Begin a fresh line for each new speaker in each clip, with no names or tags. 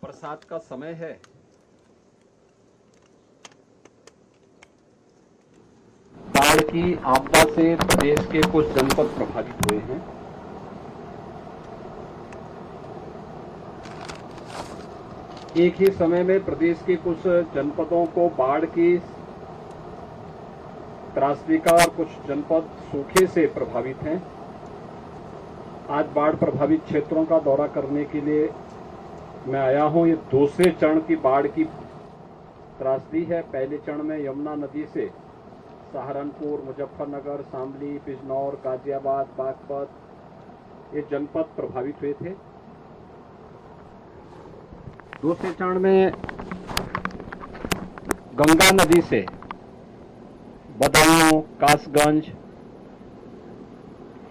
बरसात का समय है। बाढ़ की आपदा से प्रदेश के कुछ जनपद प्रभावित हुए हैं। एक ही समय में प्रदेश के कुछ जनपदों को बाढ़ की त्रासदी का और कुछ जनपद सूखे से प्रभावित हैं। आज बाढ़ प्रभावित क्षेत्रों का दौरा करने के लिए मैं आया हूं। ये दूसरे चरण की बाढ़ की त्रासदी है। पहले चरण में यमुना नदी से सहारनपुर, मुजफ्फरनगर, शामली, बिजनौर, गाजियाबाद, बागपत ये जनपद प्रभावित हुए थे। दूसरे चरण में गंगा नदी से बदायूं, कासगंज,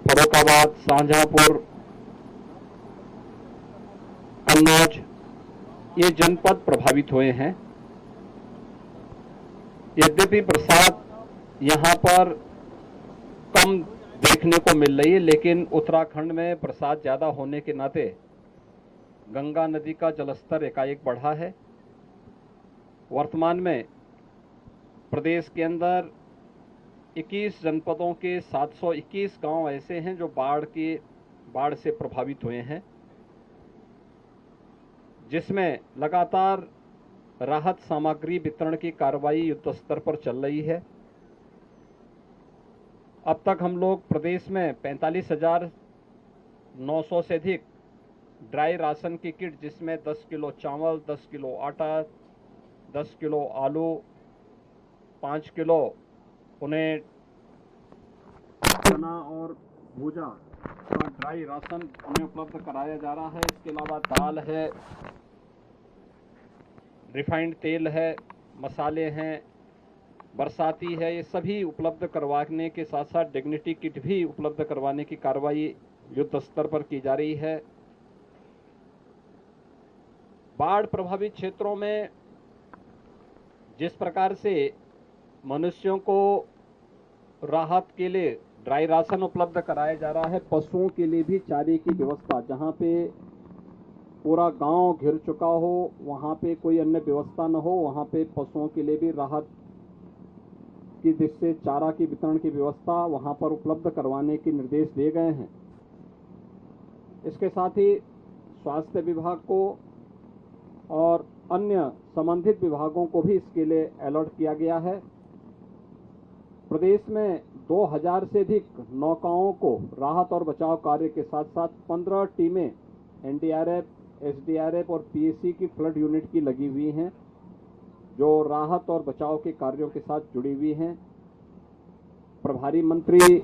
फर्रुखाबाद, शाहजहांपुर, कन्नौज ये जनपद प्रभावित हुए हैं। यद्यपि बरसात यहां पर कम देखने को मिल रही है, लेकिन उत्तराखंड में बरसात ज्यादा होने के नाते गंगा नदी का जलस्तर एकाएक बढ़ा है। वर्तमान में प्रदेश के अंदर 21 जनपदों के 721 गांव ऐसे हैं जो बाढ़ से प्रभावित हुए हैं, जिसमें लगातार राहत सामग्री वितरण की कार्रवाई युद्ध स्तर पर चल रही है। अब तक हम लोग प्रदेश में 45,900 से अधिक ड्राई राशन की किट, जिसमें 10 किलो चावल, 10 किलो आटा, 10 किलो आलू, 5 किलो उन्हें चना और भूजा का ड्राई राशन उन्हें उपलब्ध कराया जा रहा है। इसके अलावा दाल है, रिफाइंड तेल है, मसाले हैं, बरसाती है, ये सभी उपलब्ध करवाने के साथ साथ डिग्निटी किट भी उपलब्ध करवाने की कार्रवाई युद्ध स्तर पर की जा रही है। बाढ़ प्रभावित क्षेत्रों में जिस प्रकार से मनुष्यों को राहत के लिए ड्राई राशन उपलब्ध कराया जा रहा है, पशुओं के लिए भी चारे की व्यवस्था, जहां पे पूरा गांव घिर चुका हो, वहां पे कोई अन्य व्यवस्था न हो, वहां पे पशुओं के लिए भी राहत की जिससे चारा की वितरण की व्यवस्था वहां पर उपलब्ध करवाने के निर्देश दिए गए हैं। इसके साथ ही स्वास्थ्य विभाग को और अन्य संबंधित विभागों को भी इसके लिए अलर्ट किया गया है। प्रदेश में 2000 से अधिक नौकाओं को राहत और बचाव कार्य के साथ साथ 15 टीमें एनडीआरएफ, एसडीआरएफ और पीएसी की फ्लड यूनिट की लगी हुई हैं, जो राहत और बचाव के कार्यों के साथ जुड़ी हुई हैं। प्रभारी मंत्री,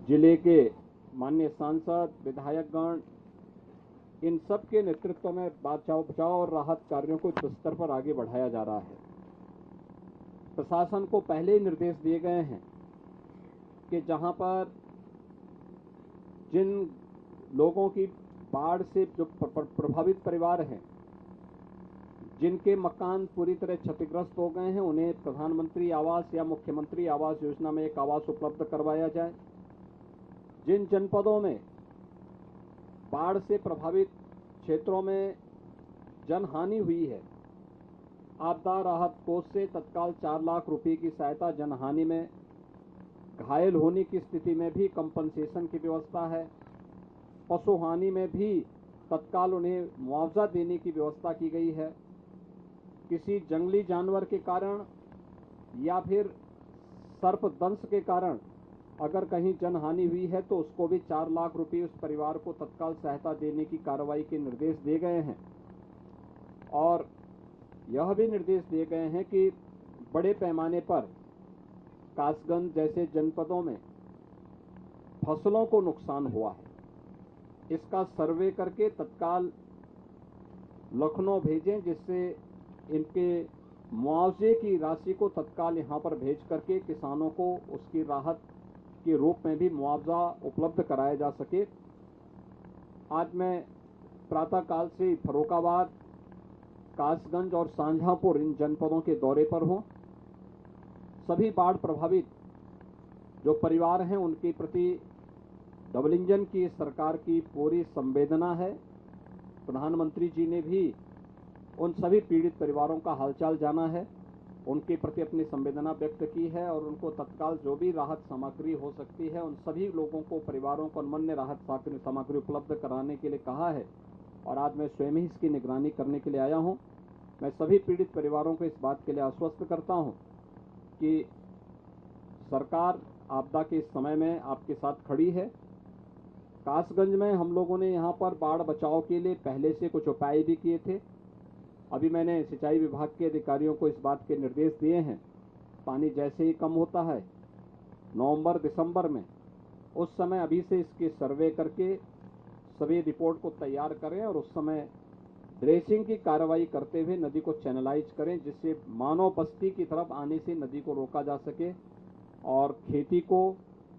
जिले के माननीय सांसद, विधायकगण, इन सब के नेतृत्व में बचाव और राहत कार्यों को युद्ध स्तर पर आगे बढ़ाया जा रहा है। प्रशासन को पहले ही निर्देश दिए गए हैं कि जहां पर जिन लोगों की बाढ़ से जो प्रभावित परिवार हैं, जिनके मकान पूरी तरह क्षतिग्रस्त हो गए हैं, उन्हें प्रधानमंत्री आवास या मुख्यमंत्री आवास योजना में एक आवास उपलब्ध करवाया जाए। जिन जनपदों में बाढ़ से प्रभावित क्षेत्रों में जनहानि हुई है, आपदा राहत कोष से तत्काल 4 लाख रुपए की सहायता, जनहानि में घायल होने की स्थिति में भी कंपनसेशन की व्यवस्था है। पशु हानि में भी तत्काल उन्हें मुआवजा देने की व्यवस्था की गई है। किसी जंगली जानवर के कारण या फिर सर्पदंश के कारण अगर कहीं जनहानि हुई है तो उसको भी 4 लाख रुपए उस परिवार को तत्काल सहायता देने की कार्रवाई के निर्देश दिए गए हैं। और यह भी निर्देश दिए गए हैं कि बड़े पैमाने पर कासगंज जैसे जनपदों में फसलों को नुकसान हुआ है, इसका सर्वे करके तत्काल लखनऊ भेजें, जिससे इनके मुआवजे की राशि को तत्काल यहां पर भेज करके किसानों को उसकी राहत के रूप में भी मुआवजा उपलब्ध कराया जा सके। आज मैं प्रातःकाल से फर्रुखाबाद, कासगंज और शाहजहांपुर इन जनपदों के दौरे पर हूं। सभी बाढ़ प्रभावित जो परिवार हैं उनके प्रति डबल इंजन की सरकार की पूरी संवेदना है। प्रधानमंत्री जी ने भी उन सभी पीड़ित परिवारों का हालचाल जाना है, उनके प्रति अपनी संवेदना व्यक्त की है और उनको तत्काल जो भी राहत सामग्री हो सकती है उन सभी लोगों को, परिवारों को अनमन्य राहत सामग्री उपलब्ध कराने के लिए कहा है। और आज मैं स्वयं ही इसकी निगरानी करने के लिए आया हूं। मैं सभी पीड़ित परिवारों को इस बात के लिए आश्वस्त करता हूं कि सरकार आपदा के इस समय में आपके साथ खड़ी है। कासगंज में हम लोगों ने यहाँ पर बाढ़ बचाव के लिए पहले से कुछ उपाय भी किए थे। अभी मैंने सिंचाई विभाग के अधिकारियों को इस बात के निर्देश दिए हैं, पानी जैसे ही कम होता है नवंबर दिसंबर में, उस समय अभी से इसके सर्वे करके सभी रिपोर्ट को तैयार करें और उस समय ड्रेसिंग की कार्रवाई करते हुए नदी को चैनलाइज करें, जिससे मानव बस्ती की तरफ आने से नदी को रोका जा सके और खेती को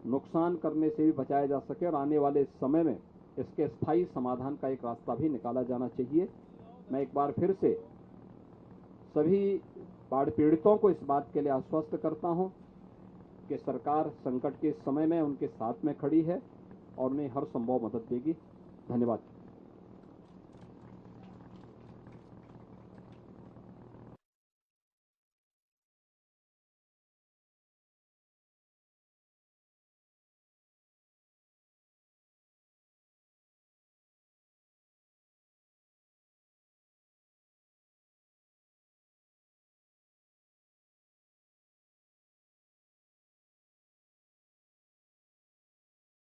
नुकसान करने से भी बचाया जा सके और आने वाले समय में इसके स्थायी समाधान का एक रास्ता भी निकाला जाना चाहिए। मैं एक बार फिर से सभी बाढ़ पीड़ितों को इस बात के लिए आश्वस्त करता हूं कि सरकार संकट के समय में उनके साथ में खड़ी है और उन्हें हर संभव मदद देगी। धन्यवाद।